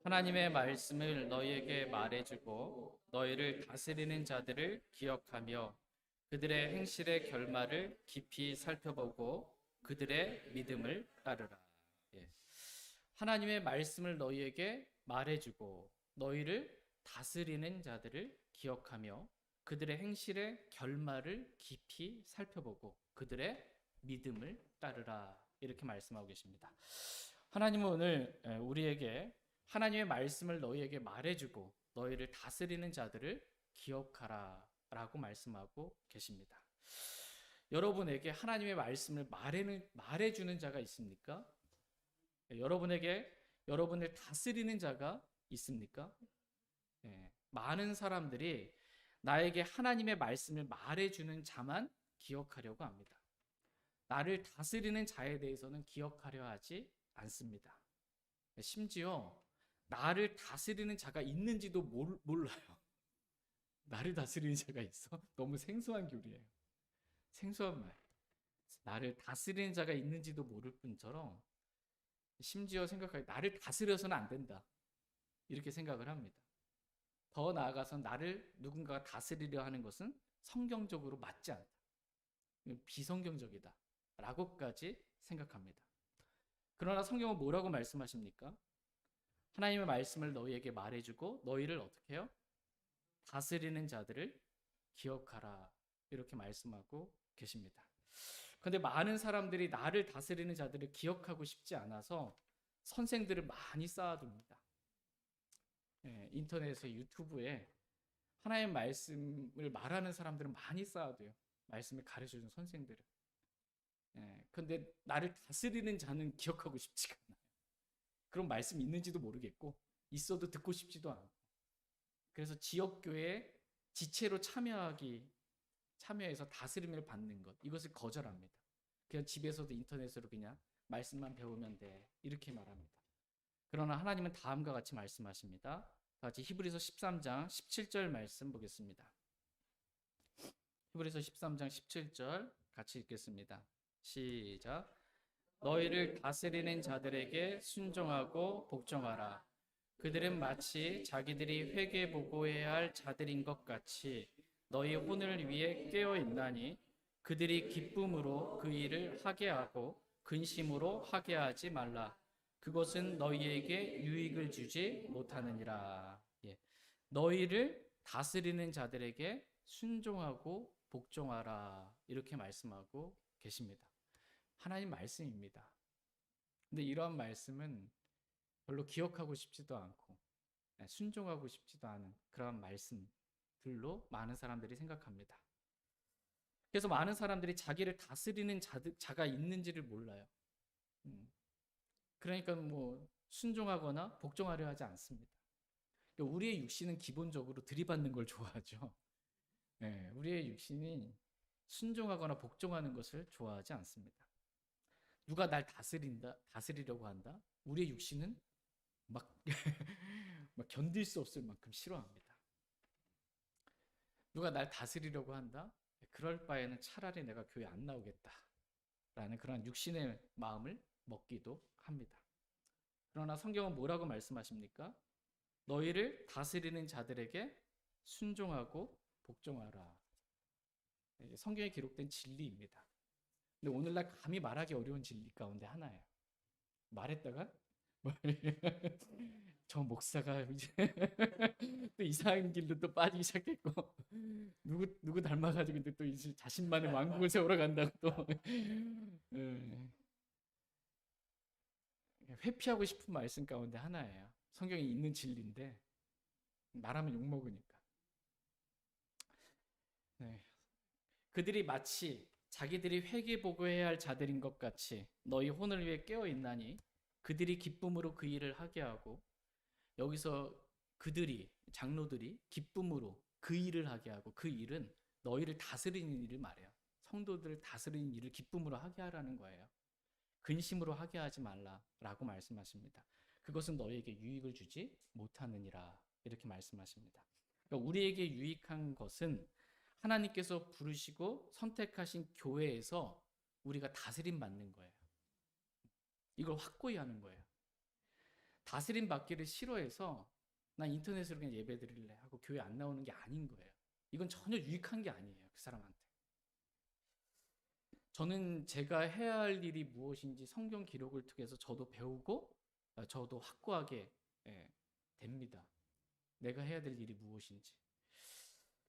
하나님의 말씀을 너희에게 말해주고 너희를 다스리는 자들을 기억하며 그들의 행실의 결말을 깊이 살펴보고 그들의 믿음을 따르라. 하나님의 말씀을 너희에게 말해주고 너희를 다스리는 자들을 기억하며 그들의 행실의 결말을 깊이 살펴보고 그들의 믿음을 따르라, 이렇게 말씀하고 계십니다. 하나님은 오늘 우리에게 하나님의 말씀을 너희에게 말해주고 너희를 다스리는 자들을 기억하라 라고 말씀하고 계십니다. 여러분에게 하나님의 말씀을 말해주는 자가 있습니까? 여러분에게 여러분을 다스리는 자가 있습니까? 많은 사람들이 나에게 하나님의 말씀을 말해주는 자만 기억하려고 합니다. 나를 다스리는 자에 대해서는 기억하려 하지 않습니다. 심지어 나를 다스리는 자가 있는지도 몰라요. 나를 다스리는 자가 있어? 너무 생소한 교리예요. 생소한 말. 나를 다스리는 자가 있는지도 모를 뿐처럼 심지어 생각하기 나를 다스려서는 안 된다. 이렇게 생각을 합니다. 더 나아가서 나를 누군가가 다스리려 하는 것은 성경적으로 맞지 않다. 비성경적이다. 라고까지 생각합니다. 그러나 성경은 뭐라고 말씀하십니까? 하나님의 말씀을 너희에게 말해주고 너희를 어떻게 해요? 다스리는 자들을 기억하라. 이렇게 말씀하고 계십니다. 그런데 많은 사람들이 나를 다스리는 자들을 기억하고 싶지 않아서 선생들을 많이 쌓아둡니다. 인터넷에 유튜브에 하나님의 말씀을 말하는 사람들은 많이 쌓아둬요. 말씀을 가르쳐주는 선생들을. 그런데 나를 다스리는 자는 기억하고 싶지가 않아요. 그런 말씀이 있는지도 모르겠고 있어도 듣고 싶지도 않고 그래서 지역교회에 지체로 참여해서 다스림을 받는 것 이것을 거절합니다. 그냥 집에서도 인터넷으로 그냥 말씀만 배우면 돼 이렇게 말합니다. 그러나 하나님은 다음과 같이 말씀하십니다. 같이 히브리서 13장 17절 말씀 보겠습니다. 히브리서 13장 17절 같이 읽겠습니다. 시작. 너희를 다스리는 자들에게 순종하고 복종하라. 그들은 마치 자기들이 회개 보고해야 할 자들인 것 같이 너희 혼을 위해 깨어 있나니 그들이 기쁨으로 그 일을 하게 하고 근심으로 하게 하지 말라. 그것은 너희에게 유익을 주지 못하느니라. 너희를 다스리는 자들에게 순종하고 복종하라. 이렇게 말씀하고 계십니다. 하나님 말씀입니다. 근데 이러한 말씀은 별로 기억하고 싶지도 않고 순종하고 싶지도 않은 그런 말씀들로 많은 사람들이 생각합니다. 그래서 많은 사람들이 자기를 다스리는 자가 있는지를 몰라요. 그러니까 뭐 순종하거나 복종하려 하지 않습니다. 그러니까 우리의 육신은 기본적으로 들이받는 걸 좋아하죠. 우리의 육신이 순종하거나 복종하는 것을 좋아하지 않습니다. 누가 날 다스리려고 한다? 우리의 육신은 막, 막 견딜 수 없을 만큼 싫어합니다. 누가 날 다스리려고 한다? 그럴 바에는 차라리 내가 교회 안 나오겠다라는 그런 육신의 마음을 먹기도 합니다. 그러나 성경은 뭐라고 말씀하십니까? 너희를 다스리는 자들에게 순종하고 복종하라. 성경에 기록된 진리입니다. 근데 오늘날 감히 말하기 어려운 진리 가운데 하나예요. 말했다가 저 목사가 이제 또 이상한 길로 또 빠지기 시작했고 누구 닮아가지고 근데 또 이제 자신만의 왕국을 세우러 간다고 또 회피하고 싶은 말씀 가운데 하나예요. 성경에 있는 진리인데 말하면 욕먹으니까. 그들이 마치 자기들이 회개보고해야 할 자들인 것 같이 너희 혼을 위해 깨어 있나니 그들이 기쁨으로 그 일을 하게 하고 여기서 그들이 장로들이 기쁨으로 그 일을 하게 하고 그 일은 너희를 다스리는 일을 말해요. 성도들을 다스리는 일을 기쁨으로 하게 하라는 거예요. 근심으로 하게 하지 말라라고 말씀하십니다. 그것은 너희에게 유익을 주지 못하느니라 이렇게 말씀하십니다. 그러니까 우리에게 유익한 것은 하나님께서 부르시고 선택하신 교회에서 우리가 다스림 받는 거예요. 이걸 확고히 하는 거예요. 다스림 받기를 싫어해서 난 인터넷으로 그냥 예배 드릴래 하고 교회 안 나오는 게 아닌 거예요. 이건 전혀 유익한 게 아니에요. 그 사람한테. 저는 제가 해야 할 일이 무엇인지 성경 기록을 통해서 저도 배우고 저도 확고하게 됩니다. 내가 해야 될 일이 무엇인지.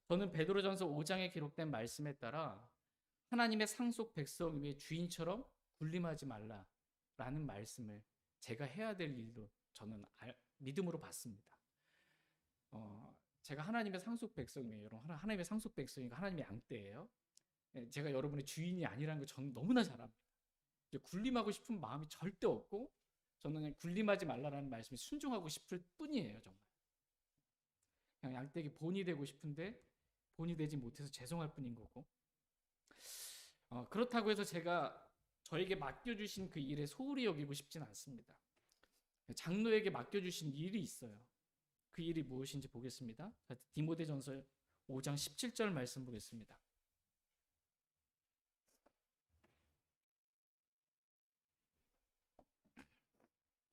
저는 베드로전서 5장에 기록된 말씀에 따라 하나님의 상속 백성 위에 주인처럼 군림하지 말라라는 말씀을 제가 해야 될 일로 저는 믿음으로 받습니다. 제가 하나님의 상속 백성이에요. 여러분, 하나님의 상속 백성이니까 하나님의 양떼예요. 제가 여러분의 주인이 아니라는 거 저는 너무나 잘 압니다. 군림하고 싶은 마음이 절대 없고 저는 그냥 군림하지 말라라는 말씀에 순종하고 싶을 뿐이에요. 정말 그냥 양떼에게 본이 되고 싶은데 본이 되지 못해서 죄송할 뿐인 거고, 그렇다고 해서 제가 저에게 맡겨주신 그 일에 소홀히 여기고 싶진 않습니다. 장로에게 맡겨주신 일이 있어요. 그 일이 무엇인지 보겠습니다. 디모데전서 5장 17절 말씀 보겠습니다.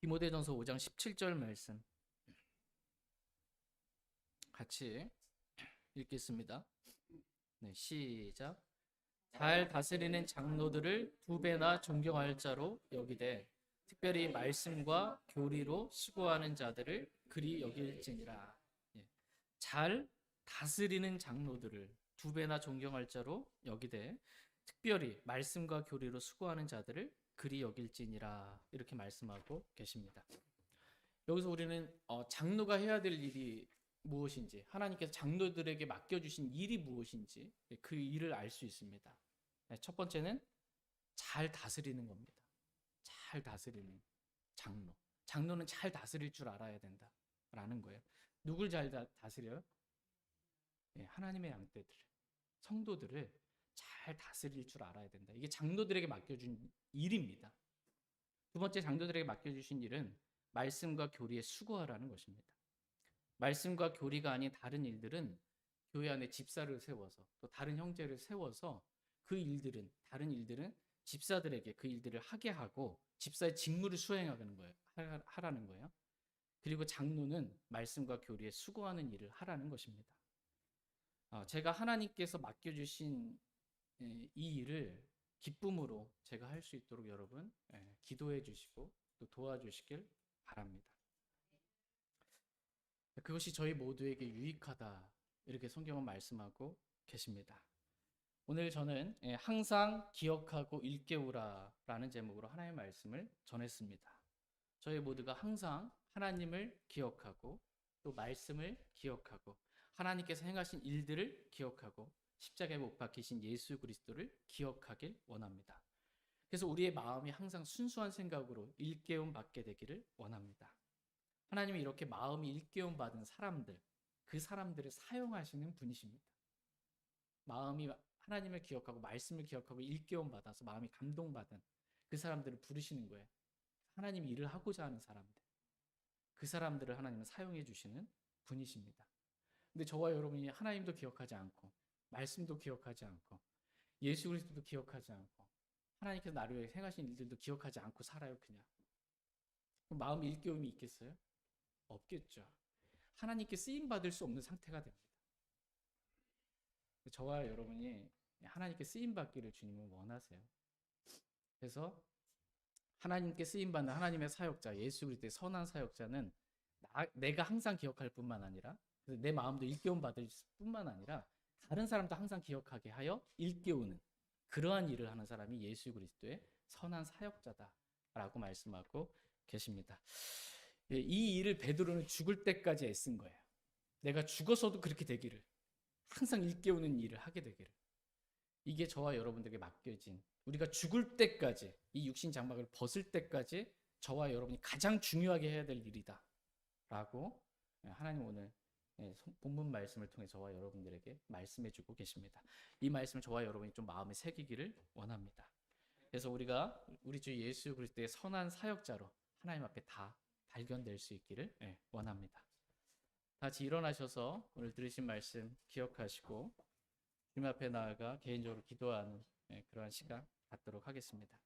디모데전서 5장 17절 말씀 같이 읽겠습니다. 네, 시작. 잘 다스리는 장로들을 두 배나 존경할 자로 여기되 특별히 말씀과 교리로 수고하는 자들을 그리 여길지니라. 예. 잘 다스리는 장로들을 두 배나 존경할 자로 여기되 특별히 말씀과 교리로 수고하는 자들을 그리 여길지니라. 이렇게 말씀하고 계십니다. 여기서 우리는 장로가 해야 될 일이 무엇인지, 하나님께서 장로들에게 맡겨주신 일이 무엇인지 그 일을 알 수 있습니다. 첫 번째는 잘 다스리는 겁니다. 잘 다스리는 장로. 장로는 잘 다스릴 줄 알아야 된다라는 거예요. 누굴 잘 다스려요? 하나님의 양떼들, 성도들을 잘 다스릴 줄 알아야 된다. 이게 장로들에게 맡겨준 일입니다. 두 번째, 장로들에게 맡겨주신 일은 말씀과 교리에 수고하라는 것입니다. 말씀과 교리가 아닌 다른 일들은 교회 안에 집사를 세워서 또 다른 형제를 세워서 다른 일들은 집사들에게 그 일들을 하게 하고 집사의 직무를 수행하는 거예요. 하라는 거예요. 그리고 장로는 말씀과 교리에 수고하는 일을 하라는 것입니다. 제가 하나님께서 맡겨주신 이 일을 기쁨으로 제가 할 수 있도록 여러분 기도해 주시고 또 도와주시길 바랍니다. 그것이 저희 모두에게 유익하다, 이렇게 성경은 말씀하고 계십니다. 오늘 저는 항상 기억하고 일깨우라 라는 제목으로 하나님의 말씀을 전했습니다. 저희 모두가 항상 하나님을 기억하고 또 말씀을 기억하고 하나님께서 행하신 일들을 기억하고 십자가에 못 박히신 예수 그리스도를 기억하길 원합니다. 그래서 우리의 마음이 항상 순수한 생각으로 일깨움 받게 되기를 원합니다. 하나님이 이렇게 마음이 일깨움 받은 사람들, 그 사람들을 사용하시는 분이십니다. 마음이 하나님을 기억하고 말씀을 기억하고 일깨움 받아서 마음이 감동받은 그 사람들을 부르시는 거예요. 하나님이 일을 하고자 하는 사람들, 그 사람들을 하나님은 사용해 주시는 분이십니다. 근데 저와 여러분이 하나님도 기억하지 않고 말씀도 기억하지 않고 예수 그리스도도 기억하지 않고 하나님께서 나를 위해 행하신 일들도 기억하지 않고 살아요. 그냥 그럼 마음의 일깨움이 있겠어요? 없겠죠. 하나님께 쓰임 받을 수 없는 상태가 됩니다. 저와 여러분이 하나님께 쓰임 받기를 주님은 원하세요. 그래서 하나님께 쓰임 받는 하나님의 사역자, 예수 그리스도의 선한 사역자는 내가 항상 기억할 뿐만 아니라 내 마음도 일깨움 받을 뿐만 아니라 다른 사람도 항상 기억하게 하여 일깨우는 그러한 일을 하는 사람이 예수 그리스도의 선한 사역자다라고 말씀하고 계십니다. 이 일을 베드로는 죽을 때까지 애쓴 거예요. 내가 죽어서도 그렇게 되기를, 항상 일깨우는 일을 하게 되기를. 이게 저와 여러분들에게 맡겨진, 우리가 죽을 때까지, 이 육신 장막을 벗을 때까지 저와 여러분이 가장 중요하게 해야 될 일이다 라고 하나님 오늘 본문 말씀을 통해 저와 여러분들에게 말씀해 주고 계십니다. 이 말씀을 저와 여러분이 좀 마음에 새기기를 원합니다. 그래서 우리가 우리 주 예수 그리스도의 선한 사역자로 하나님 앞에 다 발견될 수 있기를 원합니다. 같이 일어나셔서 오늘 들으신 말씀 기억하시고 주님 앞에 나아가 개인적으로 기도하는 그러한 시간 갖도록 하겠습니다.